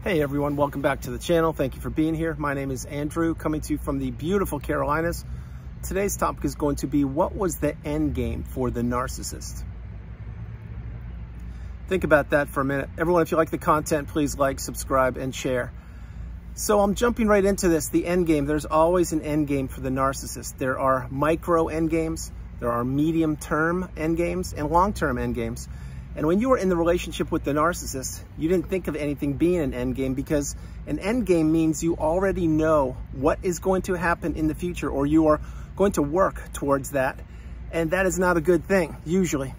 Hey everyone, welcome back to the channel. Thank you for being here. My name is Andrew, coming to you from the beautiful Carolinas. Today's topic is going to be, what was the end game for the narcissist? Think about that for a minute. Everyone, if you like the content, please like, subscribe, and share. So I'm jumping right into this, the end game. There's always an end game for the narcissist. There are micro end games, there are medium-term end games, and long-term end games. And when you were in the relationship with the narcissist, you didn't think of anything being an end game, because an end game means you already know what is going to happen in the future, or you are going to work towards that. And that is not a good thing, usually,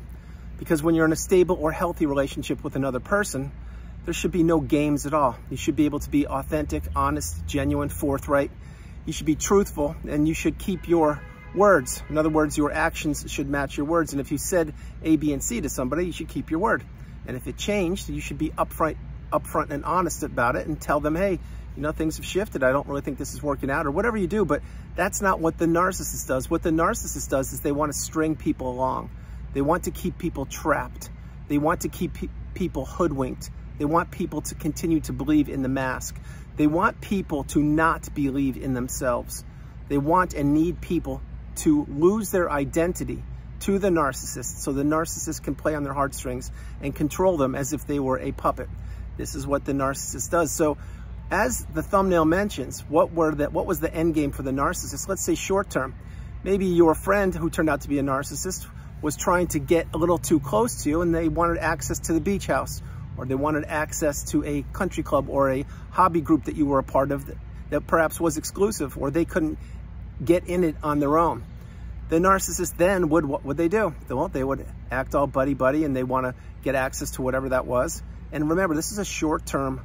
because when you're in a stable or healthy relationship with another person, there should be no games at all. You should be able to be authentic, honest, genuine, forthright. You should be truthful, and you should keep your words. In other words, your actions should match your words. And if you said A, B, and C to somebody, you should keep your word. And if it changed, you should be upfront and honest about it and tell them, hey, you know, things have shifted. I don't really think this is working out, or whatever you do. But that's not what the narcissist does. What the narcissist does is they want to string people along. They want to keep people trapped. They want to keep people hoodwinked. They want people to continue to believe in the mask. They want people to not believe in themselves. They want and need people to lose their identity to the narcissist, so the narcissist can play on their heartstrings and control them as if they were a puppet. This is what the narcissist does. So as the thumbnail mentions, what was the end game for the narcissist? Let's say short term. Maybe your friend who turned out to be a narcissist was trying to get a little too close to you, and they wanted access to the beach house, or they wanted access to a country club or a hobby group that you were a part of that perhaps was exclusive, or they couldn't get in it on their own. The narcissist then what would they do? Well, they would act all buddy-buddy, and they want to get access to whatever that was. And remember, this is a short-term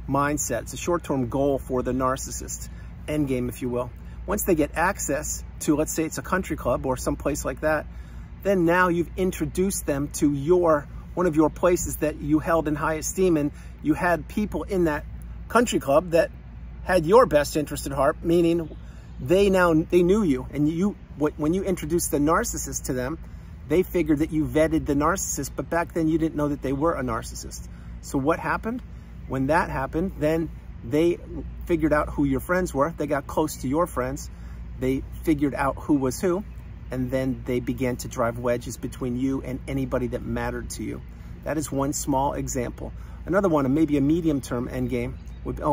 mindset. It's a short-term goal for the narcissist, end game, if you will. Once they get access to, let's say it's a country club or some place like that, then now you've introduced them to one of your places that you held in high esteem, and you had people in that country club that had your best interest at heart, meaning they knew you, and when you introduced the narcissist to them, they figured that you vetted the narcissist, but back then you didn't know that they were a narcissist. So what happened? When that happened, then they figured out who your friends were. They got close to your friends. They figured out who was who, and then they began to drive wedges between you and anybody that mattered to you. That is one small example. Another one, maybe a medium-term end game,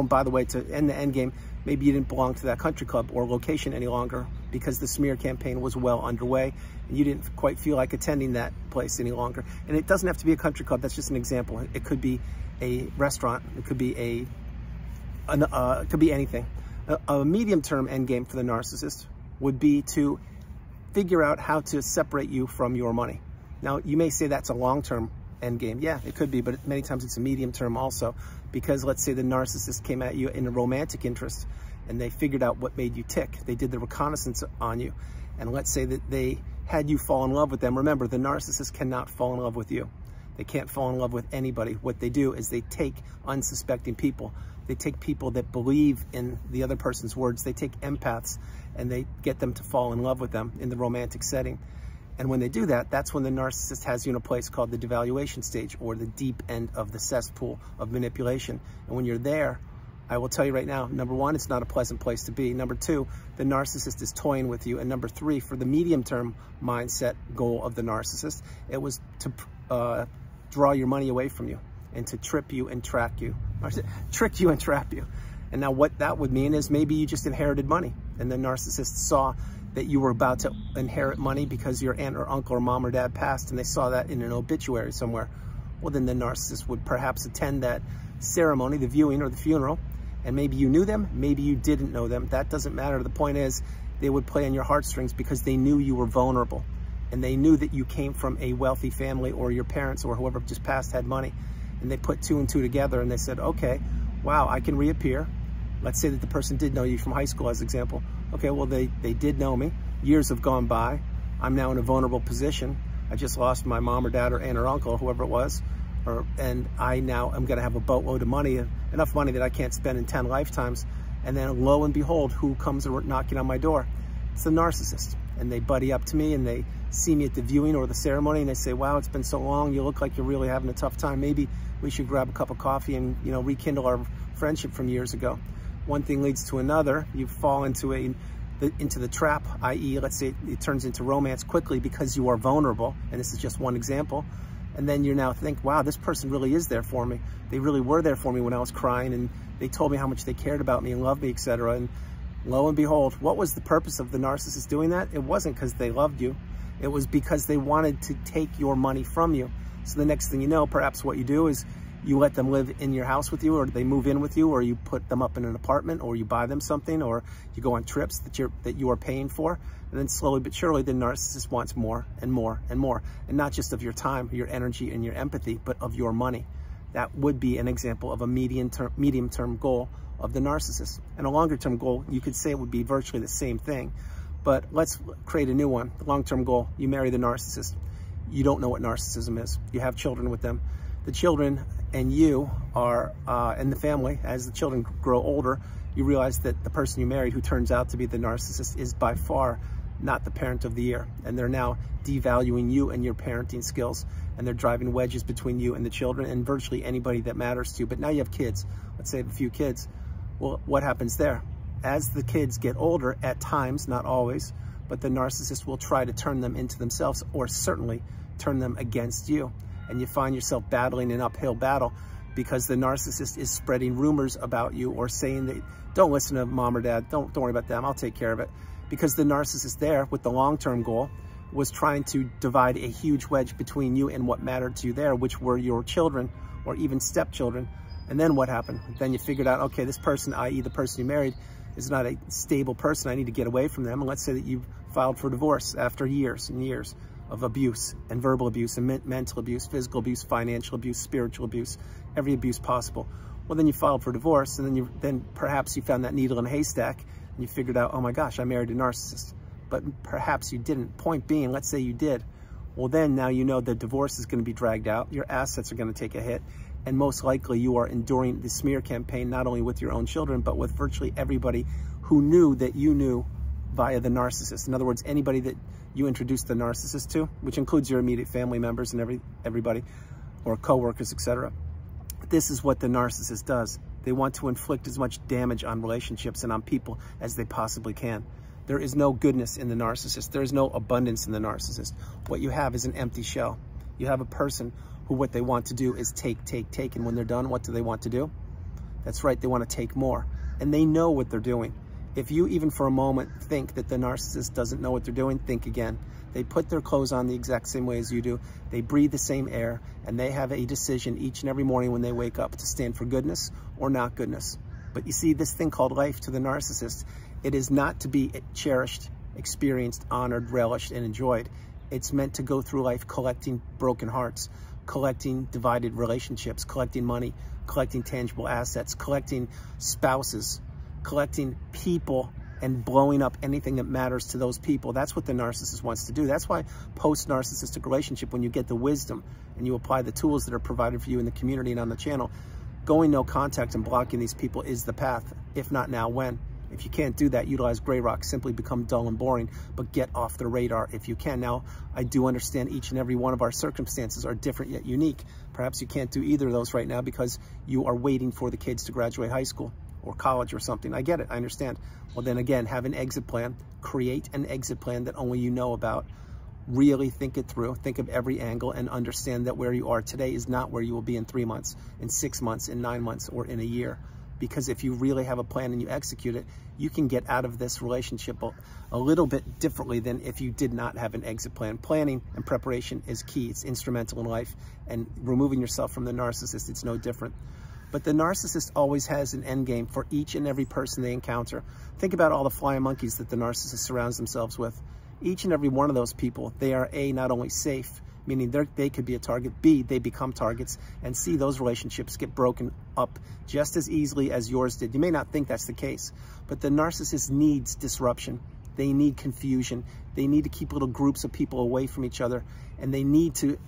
by the way, to end the end game, maybe you didn't belong to that country club or location any longer because the smear campaign was well underway and you didn't quite feel like attending that place any longer. And it doesn't have to be a country club. That's just an example. It could be a restaurant. It could be it could be anything. A medium-term end game for the narcissist would be to figure out how to separate you from your money. Now, you may say that's a long-term end game. Yeah, it could be, but many times it's a medium term also, because let's say the narcissist came at you in a romantic interest and they figured out what made you tick. They did the reconnaissance on you, and let's say that they had you fall in love with them. Remember, the narcissist cannot fall in love with you. They can't fall in love with anybody. What they do is they take unsuspecting people. They take people that believe in the other person's words. They take empaths and they get them to fall in love with them in the romantic setting. And when they do that, that's when the narcissist has you in a place called the devaluation stage, or the deep end of the cesspool of manipulation. And when you're there, I will tell you right now, number one, it's not a pleasant place to be. Number two, the narcissist is toying with you. And number three, for the medium-term mindset goal of the narcissist, it was to draw your money away from you and to trip you and track you, or trick you and trap you. And now what that would mean is maybe you just inherited money, and the narcissist saw that you were about to inherit money because your aunt or uncle or mom or dad passed, and they saw that in an obituary somewhere. Well, then the narcissist would perhaps attend that ceremony, the viewing or the funeral, and maybe you knew them, maybe you didn't know them. That doesn't matter. The point is, they would play on your heartstrings because they knew you were vulnerable, and they knew that you came from a wealthy family, or your parents or whoever just passed had money, and they put two and two together and they said, okay, wow, I can reappear. Let's say that the person did know you from high school, as an example. Okay, well, they did know me. Years have gone by. I'm now in a vulnerable position. I just lost my mom or dad or aunt or uncle, whoever it was, and I now am going to have a boatload of money, enough money that I can't spend in 10 lifetimes. And then lo and behold, who comes knocking on my door? It's the narcissist. and they buddy up to me and they see me at the viewing or the ceremony and they say, wow, it's been so long, you look like you're really having a tough time. Maybe we should grab a cup of coffee and, you know, rekindle our friendship from years ago. One thing leads to another. You fall into the trap, i.e., let's say it turns into romance quickly because you are vulnerable, and this is just one example. And then you now think, wow, this person really is there for me. They really were there for me when I was crying, and they told me how much they cared about me and loved me, etc. And lo and behold, what was the purpose of the narcissist doing that? It wasn't because they loved you. It was because they wanted to take your money from you. So the next thing you know, perhaps what you do is you let them live in your house with you, or they move in with you, or you put them up in an apartment, or you buy them something, or you go on trips that you are paying for. And then slowly but surely, the narcissist wants more and more and more. And not just of your time, your energy, and your empathy, but of your money. That would be an example of a medium-term goal of the narcissist. And a longer-term goal, you could say it would be virtually the same thing. But let's create a new one. The long-term goal, you marry the narcissist. You don't know what narcissism is. You have children with them. The children and you are in the family. As the children grow older, you realize that the person you married, who turns out to be the narcissist, is by far not the parent of the year. And they're now devaluing you and your parenting skills. And they're driving wedges between you and the children and virtually anybody that matters to you. But now you have kids. Let's say you have a few kids. Well, what happens there? As the kids get older, at times, not always, but the narcissist will try to turn them into themselves, or certainly turn them against you. And you find yourself battling an uphill battle because the narcissist is spreading rumors about you, or saying that, don't listen to mom or dad, don't worry about them, I'll take care of it. Because the narcissist there, with the long-term goal, was trying to divide a huge wedge between you and what mattered to you there, which were your children or even stepchildren. And then what happened? Then you figured out, okay, this person, i.e. the person you married, is not a stable person. I need to get away from them. And let's say that you filed for divorce after years and years of abuse, and verbal abuse, and mental abuse, physical abuse, financial abuse, spiritual abuse, every abuse possible. Well, then you filed for divorce, and then perhaps you found that needle in a haystack, and you figured out, oh my gosh, I married a narcissist. But perhaps you didn't. Point being, let's say you did. Well, then now you know the divorce is going to be dragged out, your assets are going to take a hit, and most likely you are enduring the smear campaign, not only with your own children, but with virtually everybody who knew that you knew via the narcissist. In other words, anybody that you introduced the narcissist to, which includes your immediate family members and everybody, or coworkers, etc. This is what the narcissist does. They want to inflict as much damage on relationships and on people as they possibly can. There is no goodness in the narcissist. There is no abundance in the narcissist. What you have is an empty shell. You have a person who what they want to do is take. And when they're done, what do they want to do? That's right, they want to take more. And they know what they're doing. If you even for a moment think that the narcissist doesn't know what they're doing, think again. They put their clothes on the exact same way as you do. They breathe the same air, and they have a decision each and every morning when they wake up to stand for goodness or not goodness. But you see, this thing called life to the narcissist, it is not to be cherished, experienced, honored, relished, and enjoyed. It's meant to go through life collecting broken hearts, collecting divided relationships, collecting money, collecting tangible assets, collecting spouses, collecting people, and blowing up anything that matters to those people. That's what the narcissist wants to do. That's why post-narcissistic relationship, when you get the wisdom and you apply the tools that are provided for you in the community and on the channel, going no contact and blocking these people is the path. If not now, when? If you can't do that, utilize gray rock. Simply become dull and boring, but get off the radar if you can. Now, I do understand each and every one of our circumstances are different yet unique. Perhaps you can't do either of those right now because you are waiting for the kids to graduate high school or college or something. I get it, I understand. Well, then again, have an exit plan. Create an exit plan that only you know about. Really think it through. Think of every angle and understand that where you are today is not where you will be in 3 months, in 6 months, in 9 months, or in a year. Because if you really have a plan and you execute it, you can get out of this relationship a little bit differently than if you did not have an exit plan. Planning and preparation is key. It's instrumental in life. And removing yourself from the narcissist, it's no different. But the narcissist always has an end game for each and every person they encounter. Think about all the flying monkeys that the narcissist surrounds themselves with. Each and every one of those people, they are A, not only safe, meaning they could be a target, B, they become targets, and C, those relationships get broken up just as easily as yours did. You may not think that's the case, but the narcissist needs disruption. They need confusion. They need to keep little groups of people away from each other, and they need to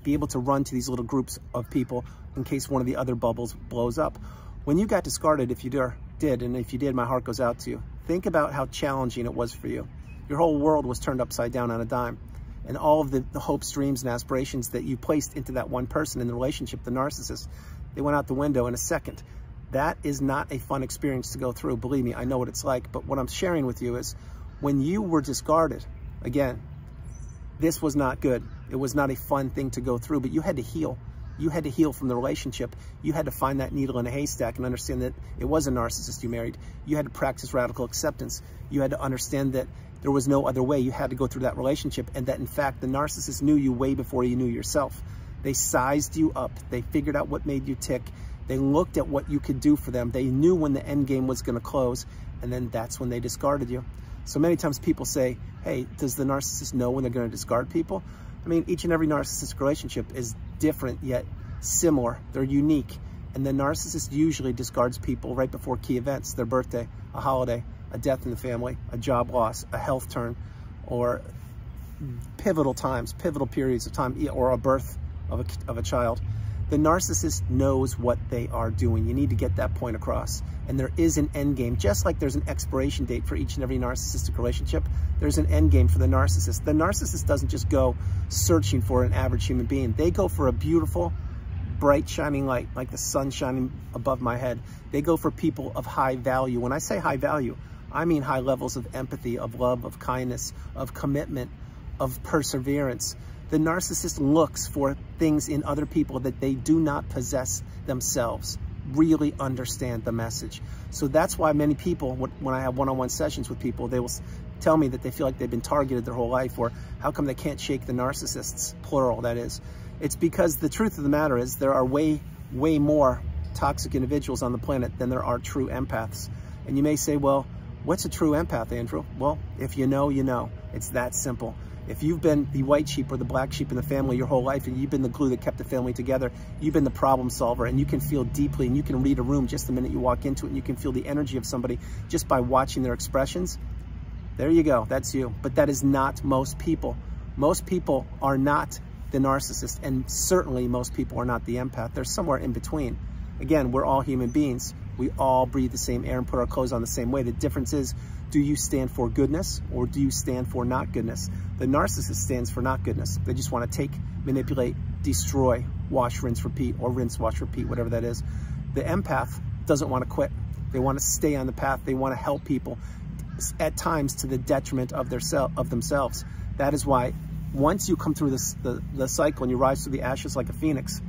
be able to run to these little groups of people in case one of the other bubbles blows up. When you got discarded, if you did, and if you did, my heart goes out to you. Think about how challenging it was for you. Your whole world was turned upside down on a dime. And all of the hopes, dreams, and aspirations that you placed into that one person in the relationship, the narcissist, they went out the window in a second. That is not a fun experience to go through. Believe me, I know what it's like. But what I'm sharing with you is when you were discarded, again, this was not good. It was not a fun thing to go through, but you had to heal. You had to heal from the relationship. You had to find that needle in a haystack and understand that it was a narcissist you married. You had to practice radical acceptance. You had to understand that there was no other way. You had to go through that relationship, and that in fact the narcissist knew you way before you knew yourself. They sized you up. They figured out what made you tick. They looked at what you could do for them. They knew when the end game was going to close, and then that's when they discarded you. So many times people say, hey, does the narcissist know when they're going to discard people? I mean, each and every narcissistic relationship is different yet similar. They're unique. And the narcissist usually discards people right before key events, their birthday, a holiday, a death in the family, a job loss, a health turn, or pivotal times, pivotal periods of time, or a birth of a child. The narcissist knows what they are doing. You need to get that point across. And there is an end game. Just like there's an expiration date for each and every narcissistic relationship, there's an end game for the narcissist. The narcissist doesn't just go searching for an average human being. They go for a beautiful, bright, shining light, like the sun shining above my head. They go for people of high value. When I say high value, I mean high levels of empathy, of love, of kindness, of commitment, of perseverance. The narcissist looks for things in other people that they do not possess themselves. Really understand the message. So that's why many people, when I have one-on-one sessions with people, they will tell me that they feel like they've been targeted their whole life, or how come they can't shake the narcissists, plural that is. It's because the truth of the matter is there are way more toxic individuals on the planet than there are true empaths. And you may say, well, what's a true empath, Andrew? Well, if you know, you know. It's that simple. If you've been the white sheep or the black sheep in the family your whole life, and you've been the glue that kept the family together, you've been the problem solver, and you can feel deeply, and you can read a room just the minute you walk into it, and you can feel the energy of somebody just by watching their expressions, there you go, that's you. But that is not most people. Most people are not the narcissist, and certainly most people are not the empath. They're somewhere in between. Again, we're all human beings. We all breathe the same air and put our clothes on the same way. The difference is, do you stand for goodness or do you stand for not goodness? The narcissist stands for not goodness. They just want to take, manipulate, destroy, wash, rinse, repeat, or rinse, wash, repeat, whatever that is. The empath doesn't want to quit. They want to stay on the path. They want to help people, at times to the detriment of themselves. That is why once you come through the cycle and you rise through the ashes like a phoenix,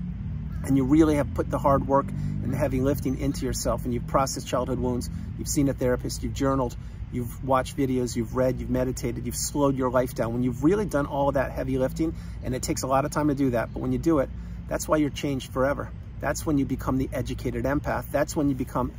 and you really have put the hard work and the heavy lifting into yourself, and you've processed childhood wounds, you've seen a therapist, you've journaled, you've watched videos, you've read, you've meditated, you've slowed your life down. When you've really done all of that heavy lifting, and it takes a lot of time to do that, but when you do it, that's why you're changed forever. That's when you become the educated empath. That's when you become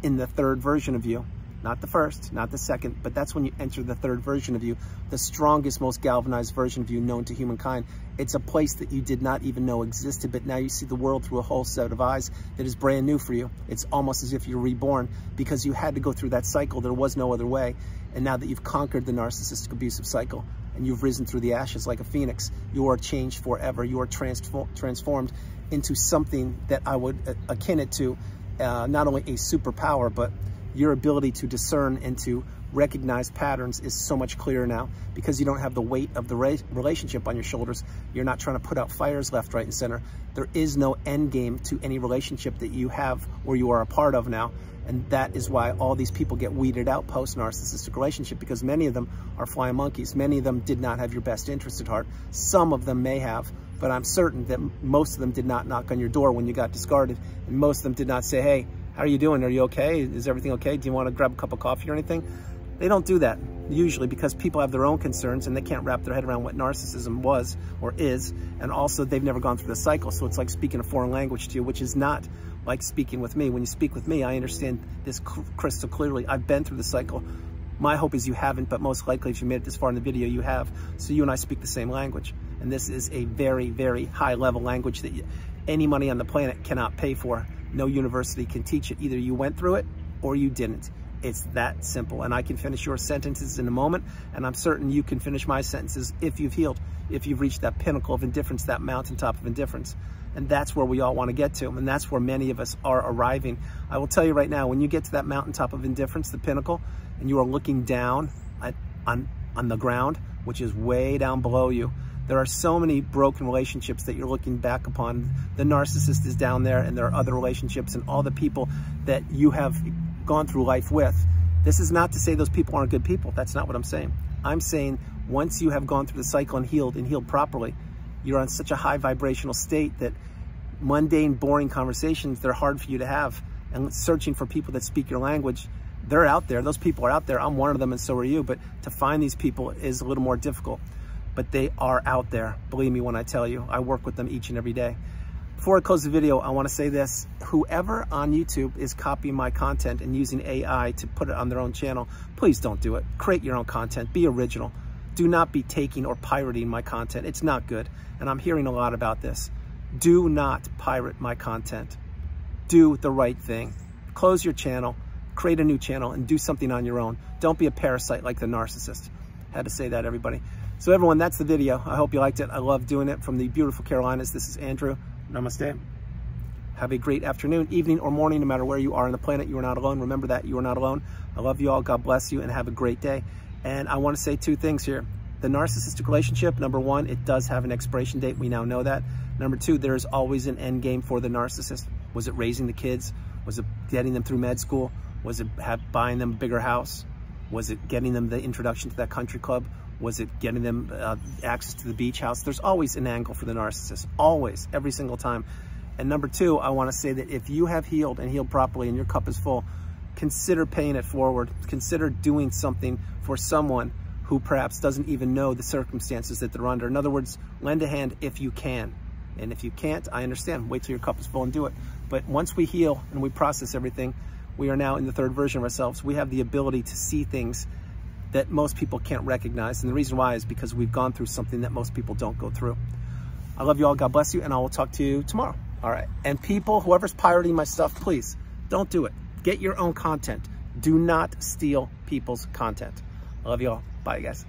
in the third version of you. Not the first, not the second, but that's when you enter the third version of you, the strongest, most galvanized version of you known to humankind. It's a place that you did not even know existed, but now you see the world through a whole set of eyes that is brand new for you. It's almost as if you're reborn because you had to go through that cycle. There was no other way. And now that you've conquered the narcissistic abusive cycle and you've risen through the ashes like a phoenix, you are changed forever. You are transformed into something that I would akin it to not only a superpower, but your ability to discern and to recognize patterns is so much clearer now because you don't have the weight of the relationship on your shoulders. You're not trying to put out fires left, right, and center. There is no end game to any relationship that you have or you are a part of now. And that is why all these people get weeded out post-narcissistic relationship, because many of them are flying monkeys. Many of them did not have your best interest at heart. Some of them may have, but I'm certain that most of them did not knock on your door when you got discarded. And most of them did not say, hey, how are you doing? Are you okay? Is everything okay? Do you want to grab a cup of coffee or anything? They don't do that usually because people have their own concerns and they can't wrap their head around what narcissism was or is. And also they've never gone through the cycle. So it's like speaking a foreign language to you, which is not like speaking with me. When you speak with me, I understand this crystal clearly. I've been through the cycle. My hope is you haven't, but most likely if you made it this far in the video, you have. So you and I speak the same language. And this is a very, very high level language that any money on the planet cannot pay for. No university can teach it. Either you went through it or you didn't. It's that simple. And I can finish your sentences in a moment. And I'm certain you can finish my sentences if you've healed, if you've reached that pinnacle of indifference, that mountaintop of indifference. And that's where we all want to get to. And that's where many of us are arriving. I will tell you right now, when you get to that mountaintop of indifference, the pinnacle, and you are looking down on on the ground, which is way down below you. There are so many broken relationships that you're looking back upon. The narcissist is down there, and there are other relationships and all the people that you have gone through life with. This is not to say those people aren't good people. That's not what I'm saying. I'm saying once you have gone through the cycle and healed properly, you're on such a high vibrational state that mundane, boring conversations, they're hard for you to have. And searching for people that speak your language, they're out there. Those people are out there. I'm one of them, and so are you. But to find these people is a little more difficult. But they are out there. Believe me when I tell you, I work with them each and every day. Before I close the video, I want to say this. Whoever on YouTube is copying my content and using AI to put it on their own channel, please don't do it. Create your own content. Be original. Do not be taking or pirating my content. It's not good. And I'm hearing a lot about this. Do not pirate my content. Do the right thing. Close your channel, create a new channel, and do something on your own. Don't be a parasite like the narcissist. Had to say that, everybody. So everyone, that's the video. I hope you liked it. I love doing it from the beautiful Carolinas. This is Andrew. Namaste. Have a great afternoon, evening, or morning, no matter where you are on the planet. You are not alone. Remember that you are not alone. I love you all. God bless you, and have a great day. And I want to say two things here. The narcissistic relationship, number one, it does have an expiration date. We now know that. Number two, there is always an end game for the narcissist. Was it raising the kids? Was it getting them through med school? Was it buying them a bigger house? Was it getting them the introduction to that country club? Was it getting them access to the beach house? There's always an angle for the narcissist, always, every single time. And number two, I want to say that if you have healed and healed properly and your cup is full, consider paying it forward. Consider doing something for someone who perhaps doesn't even know the circumstances that they're under. In other words, lend a hand if you can. And if you can't, I understand. Wait till your cup is full and do it. But once we heal and we process everything, we are now in the third version of ourselves. We have the ability to see things that most people can't recognize. And the reason why is because we've gone through something that most people don't go through. I love you all. God bless you. And I will talk to you tomorrow. All right. And people, whoever's pirating my stuff, please don't do it. Get your own content. Do not steal people's content. I love you all. Bye, guys.